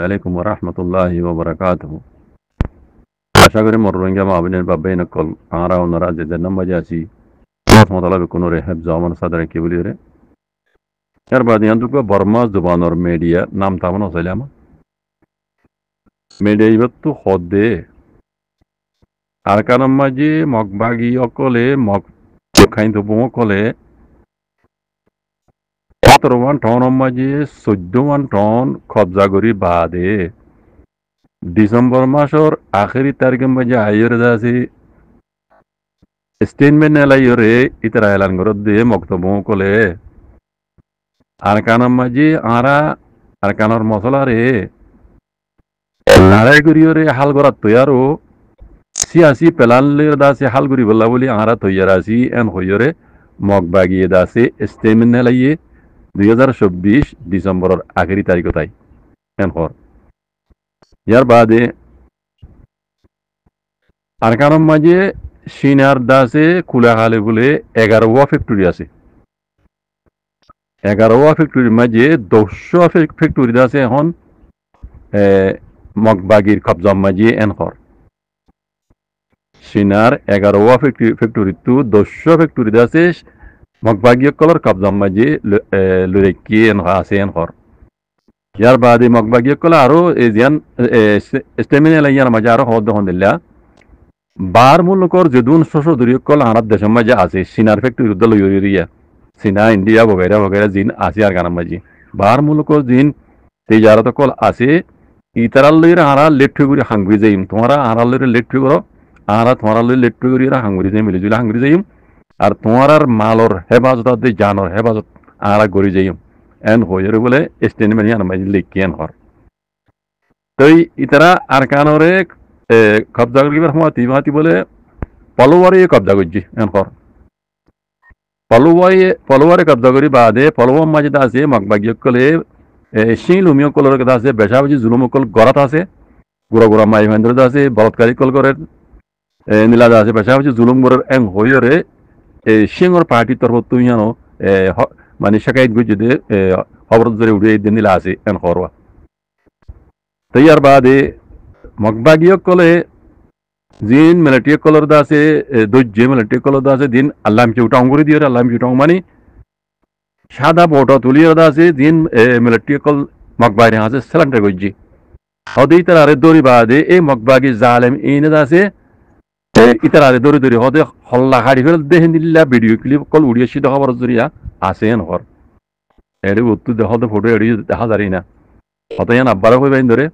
আলাইকুম ওয়া রাহমাতুল্লাহি ওয়া বারাকাতুহু। আশা করি মোর রোহিঙ্গা মাহবিনের বাব্বাই নকল আরা ওনারা যে নামাজে আছি মতলব কোন রে হেফ জামান সাদরে কি বলি রে এর বাদ ইয়ান্তুক বর্মা জুবানর মিডিয়া নাম তামন হইলাম মিডিয়া ইবতু হদে আর কারণ মাঝে মগবাগি অকলে মগ খাইন তো বকলে 17 টন মাঝে 14 টন কবজা করি বাদে ডিসেম্বর মাসের আখেরি তারিখের মাঝে আইয়ের দাসি স্টেটমেন্ট এলাইরে ইতরা এলান করত দিয়ে মক্তব্য কলে আরকানের মাঝে আরা আরকানের মশলারে লড়াই করিয়রে হাল করার তৈয়ারও সিয়াসি পেলানলের দাসে হাল করি বললা বলি আরা তৈয়ার আছি এন হইয়রে মগ বাগিয়ে দাসে স্টেটমেন্ট এলাইয়ে 2024 ডিসেম্বরের আখেরি তারিখ তাই এন হর ইয়ার বাদে আরকানের মাঝে সিনার দাসে কুলাখালে বলে 11 ফ্যাক্টরি আছে 11 ফ্যাক্টরির মাঝে 200 ফ্যাক্টরি আছে এখন মগবাগির কবজা মাঝে এনখর সিনার 11 ফ্যাক্টরি তো 200 ফ্যাক্টরি আছে মগবাগি কলর কবজা মাঝে লুরেকি আছে এনখর ইয়ার বাদে মগবাগি কল আরো এজিয়ান স্টেমিনাল ইয়ার মাঝে আরো হদ হন্দিল্লা বার মুলকর যদুন শস্য দরিয়কল আনার দেশের মাঝে আছে সিনার ফ্যাক্টরি উদ্দল ইউরিয়া চীনা ইন্ডিয়া বগেরা বগেরা জিন আছে আর গানার মাঝে বার মুলকর জিন তেজারত কল আছে ইতারাল্লইরা আরা লেট্টু করে হাঙ্গুরি যাইম তোমারা আরাল্লইরা লেট্টু করো আরা তোমার লেট্টু করে হাঙ্গুরি যাই মিলিজুলি হাঙ্গুরি যাইম আর তোমার আর মালর হেফাজত দিয়ে জানর হেফাজত আরা গড়ি যাইম এন হইর বলে স্টেটমেন্ট আনার মাঝে লিখিয়েন হর তই ইতারা আর কানরে কবজা করিবার সময় তিমাতি বলে পলোয়ারে কবজা করছি এন হর পলোয়ারে কবজা করি বাদে পলোয়ার মাঝে আছে মগবাগিয়কলে শিং লুমিয় কলর কথা আছে বেশাবাজি জুলুমকল গড়াত আছে গুড়া গুড়া মাই মহেন্দ্র আছে বলৎকারী কল করে নীলা আছে বেশাবাজি জুলুম গড়ের এং হইরে সিংহর পার্টি তরফ তুমি জানো মানে শেখাইত গুজি দে খবর ধরে উড়িয়ে দিন নীলা আছে এন হরওয়া তৈয়ার বাদে মগবাগিয়কলে জিন মিলিটারি কলর দা আছে দজ্জে মিলিটারি কলর দা আছে দিন আল্লাহ উঠাং করে দিয়ে আল্লাহ উঠাং মানে সাদা বটো তুলিয়ে দা আছে দিন মিলিটারি কল মগবাগি আছে সিলিন্ডার গজ্জি হদে ইতারে দড়ি বাদে এই মগবাগি জালেম ইনে দা আছে ইতারে দড়ি দড়ি হদে হল্লা হাড়ি ফেল দেহেন দিল্লা ভিডিও ক্লিপ কল উড়িয়ে সিধা খবর জরিয়া আছে এন হর এড়ে উত্তর হদে ফটো এড়িয়ে দেখা যারি না হতে ইয়ান আব্বারও কইবাইন ধরে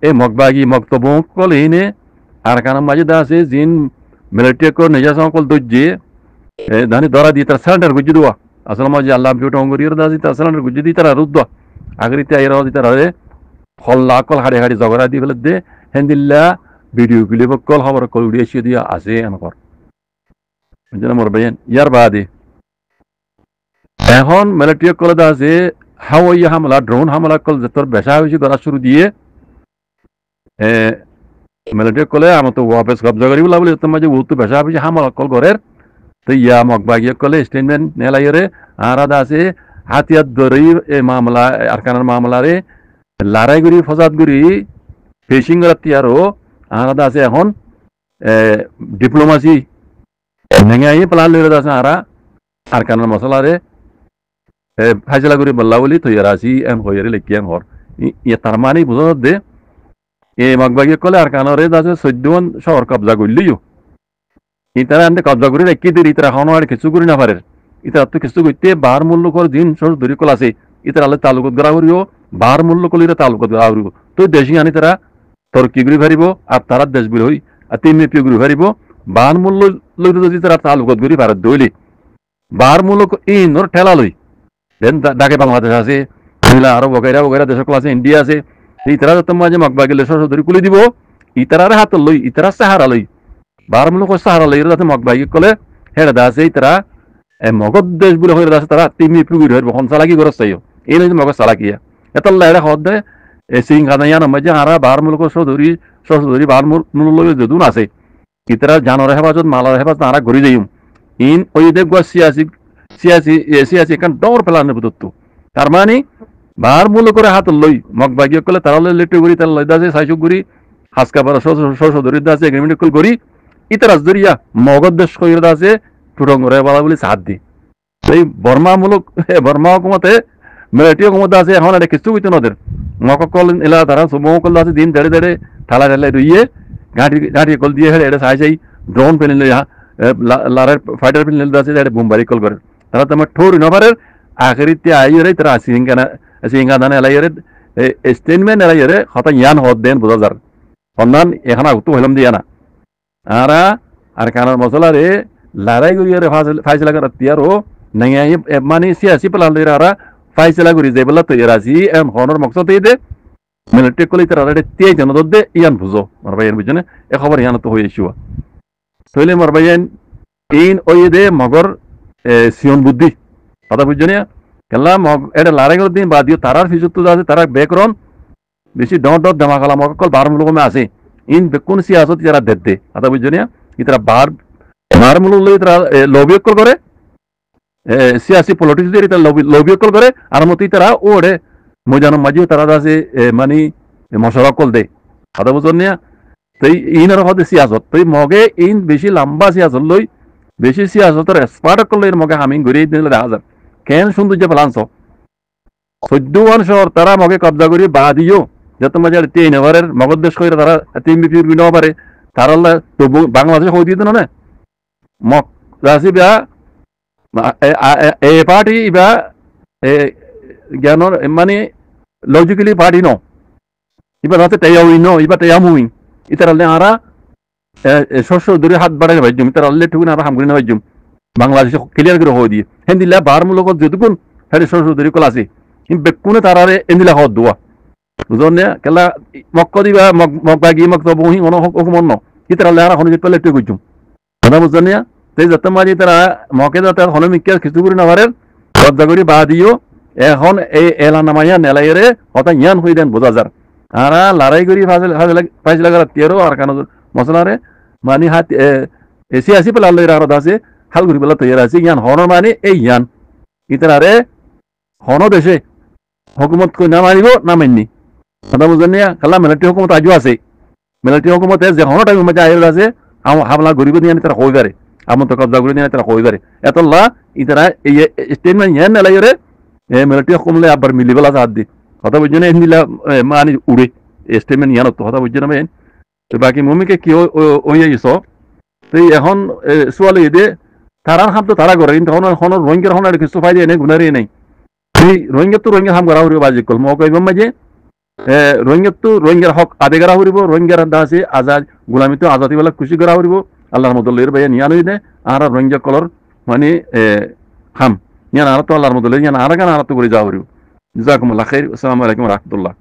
এই মগবাগি মক্তব্য কল ইনে আর কানার মাঝে দা আছে জিন মিলিটারি কল নিজা সকল দজ্জে দানি ধরা দিয়ে তার সিলিন্ডার গুজি দেওয়া আসলে মাঝে আল্লাহ বিউটা অঙ্গরিয়র দা তার সিলিন্ডার গুজি দিয়ে তারা রুদ্দ আগরিতে আইরা দি তারা হল্লা কল হাড়ি হাড়ি ঝগড়া দিয়ে ফেলে দে হেন্দিল্লা ভিডিও ক্লিপ কল খবর কল উড়িয়ে এসে দিয়া আছে এনকর বুঝলেন মোর ভাইয়েন ইয়ার বাদে এখন মিলিটারি কল দা আছে হাওয়াই হামলা ড্রোন হামলা কল তোর বেশা হয়েছে করা শুরু দিয়ে মিলিটারি কলে আমার তো ওয়াপেস কবজা করি বলা বলে তোর মাঝে ও তো বেশা হয়েছে হামলা কল করের তো ইয়া মগবাগিয়া কলে স্টেটমেন্ট নেলাইরে আরাদা আছে হাতিয়ার ধরি এই মামলা আরকানের মামলারে লড়াই করি ফসাদ করি ফিশিং রাত্রি আরো আলাদা আছে এখন ডিপ্লোমাসি নেঙাই প্লান লইরে আছে আরা আরকানের মশলারে ফাইসলা করি বললা বলি তৈয়ার আছি এম হইয়ারে লেখিয়ান হর ইয়ে তার মানে বুঝা দে এই মগবাগি কলে আরকানরে আছে 14 শহর কবজা করলিও ইতারা আনতে কবজা করে রেখে দিই ইতারা এখন আর কিছু করি না পারে ইতারা তো কিছু করতে বার মূল্য কর দিন সর ধরি কল আছে ইতারা আলে তালুকত গড়া করিও বার মূল্য কলিরে তালুকত গড়া করিব তো দেশি আনি তারা তর্কি ঘুরি ফারিব আর তারা দেশ বিল হই আর তিন মেপি ঘুরি ফারিব বার মূল্য লইতে যদি তারা তালুকত ঘুরি ভারত দইলি বার মূল্য ইনর ঠেলা লই দেন ডাকে বাংলাদেশ আছে মিলা আরো বগেরা বগেরা দেশ কল আছে ইন্ডিয়া আছে ইতারা যত মাঝে মগবাগিলে সর ধরি কুলি দিব ইতারারে হাত লই ইতারা সাহারা লই বার মূল্য সাহারা লই যাতে মগবাগি কলে হেড়ে দা আছে ইতারা মগধ দেশ বলে হয়ে আছে তারা তিন মেপি ঘুরি হইব হন চালাকি গরজ চাইও এই নয় মগজ চালাকিয়া এতল্লা এরা হদ দেয় সিং খাদাইয়া নামাজে আরা বার মুলক সধরি বার মূল্য যদুন আছে ইতারা জানর হেফাজত মালার হেফাজত আরা ঘুরি যাইম ইন ওই দেখ সিয়াসি এখান ডর পেলানো বুঝতো তার মানে বার মূল করে হাত লই মগ বাগিয়ে করলে তারা লেটে করি তারা লইদা আছে সাইসুক করি হাসকা পারা সশোধরিত আছে এগ্রিমেন্ট কল করি ইতারাজ দরিয়া মগদ দেশ কইরা আছে টুরং রে বলা বলি সাথ দি এই বর্মা হুকুমতে মিলিটারি হুকুমত আছে এখন এটা কিছু হইতো নদের মককল এলা তারা মকল আছে দিন দেড়ে দেড়ে ঠালা ঢালে রইয়ে ঘাটি কল দিয়ে হেড়ে এটা সাই ড্রোন পেলে লারের ফাইটার পেলে আছে এটা বোমবারি কল করে তারা তোমার ঠোর নভারের আখেরিতে আইরে তারা সিঙ্গা দানে এলাইরে স্টেটমেন্ট এলাইরে হতা ইয়ান হদ দেন বোঝা যার সন্ধান এখানে উত্তর হইলাম দিয়া না আর কানার মশলা রে লড়াই করি ফাইসলা করার তিয়ারও নাই মানে সিয়াসি পেলার আরা ফাইসলা করি যে বেলা তৈরি আছি হনর মকসদ দে মিলিটারি কলি তারা তিয়াই জানো দে ইয়ান বুঝো মার ভাইয়ান বুঝছো না এ খবর ইয়ান তো হয়ে এসিও তৈলে মার ভাইয়ান ইন ওই দে মগর সিয়ন বুদ্ধি কথা বুঝছো না কেলা মগ এটা লড়াই করার দিন বাদ দিও তারার ফিজুত আছে তারা ব্যাকরণ বেশি ডট দেমাকালা মকল বার মূলকমে আছে ইন কোন সিয়াসত যারা দে কথা বুঝছো না ইতারা বার মূলক লই তারা লবিয়কল করে সিয়াসি পলিটিক্স দিয়ে তারা লবিয়কল করে আর মতো তারা ওরে মজানো মাঝিও তারা আছে মানে মশারকল দে কথা বুঝছো না তই ইনার হতে সিয়াসত তই মগে ইন বেশি লম্বা সিয়াসত লই বেশি সিয়াসতের এক্সপার্ট করলে মগে হামিং ঘুরিয়ে দিলে দেখা যায় কেন সৌন্দর্য ফেলানছ 14 শহর তারা মগে কবজা করি বা দিও যত মজা 3 ওভারের মগজ দেশ করে তারা 3 বিপির বিনো পারে তারা তো বাংলাদেশ হয়ে দিত না মগ রাশি বা এ পার্টি বা জ্ঞান মানে লজিক্যালি পার্টি ন এবার হচ্ছে তেয়া উইন এবার তেয়া মুইং ইতারালে আরা শস্য ধরে হাত বাড়াই ভাইজুম ইতারালে ঠুকুন আর হামগুলি না ভাইজুম বাংলাদেশ ক্লিয়ার করে হয়ে দিয়ে হেন্দিলা বার মূলক যেটুকুন হ্যাঁ শস্য ধরে কল আছে বেকুনে তারারে এন্দিলা হওয়া দোয়া বুঝলেন না কেলা মক্ক দিবা মগ বাগি মগ তো বহি মন হুকুমন ন ইতারালে আর হনে পেলে টুই গুজুম কথা বুঝলেন না তাই যত মাঝে তারা মকে যাতে হনে মিক্কা কিছু করে না পারে কবজা করি বা দিও এখন এই এলা নামাইয়া নেলাইরে হতা ইয়ান হয়ে দেন বোঝা যার আর লড়াই করি ফাইজ লাগার তেরো আর কান মশলারে মানে হাত সিয়াসি পেলা লই আর আছে হাল করি পেলা তৈরি আছে ইয়ান হন মানে এই ইয়ান ইতারে হন দেশে হুকুমত কই না মানিব না মাননি কথা বুঝলেন না খালা মিলিটারি হুকুমত আজও আছে মিলিটারি হুকুমতে যে হন টাইম মধ্যে আইল আছে হামলা গরিব দিয়ে তারা কই পারে আমন তো কবজা করে দিয়ে তারা কই পারে এতলা ইতারা এই স্টেটমেন্ট ইয়ান নেলাইরে মিলিটারি হুকুমলে আবার মিলিবেলা সাথ দি কথা বুঝছো না এমনিলা মানে উড়ে স্টেটমেন্ট ইয়ান তো কথা বুঝছো না ভাই তো বাকি মমিকে কি ওই ইস তো এখন সোয়ালে দে তারা হাম তো তারা করে কিন্তু এখন রোহিঙ্গার হন কিছু ফাইদে নেই গুনারি নেই সেই রোহিঙ্গার তো রোহিঙ্গার হাম করা হরিব বাজি কল মক কইবাম মাঝে রোহিঙ্গার তো রোহিঙ্গার হক আদে করা হরিব রোহিঙ্গার আছে আজাদ গোলামি তো আজাদি বেলা খুশি করা হরিব আল্লাহর মদলের ভাই নিয়ান হই দে আর রোহিঙ্গা কলর মানে হাম নিয়ান আর তো আল্লাহর মদলের নিয়ান আর গান আর তো করে যাওয়া হরিব জাজাকুমুল্লাহ খাইর আসসালামু আলাইকুম ওয়া রাহমাতুল্লাহ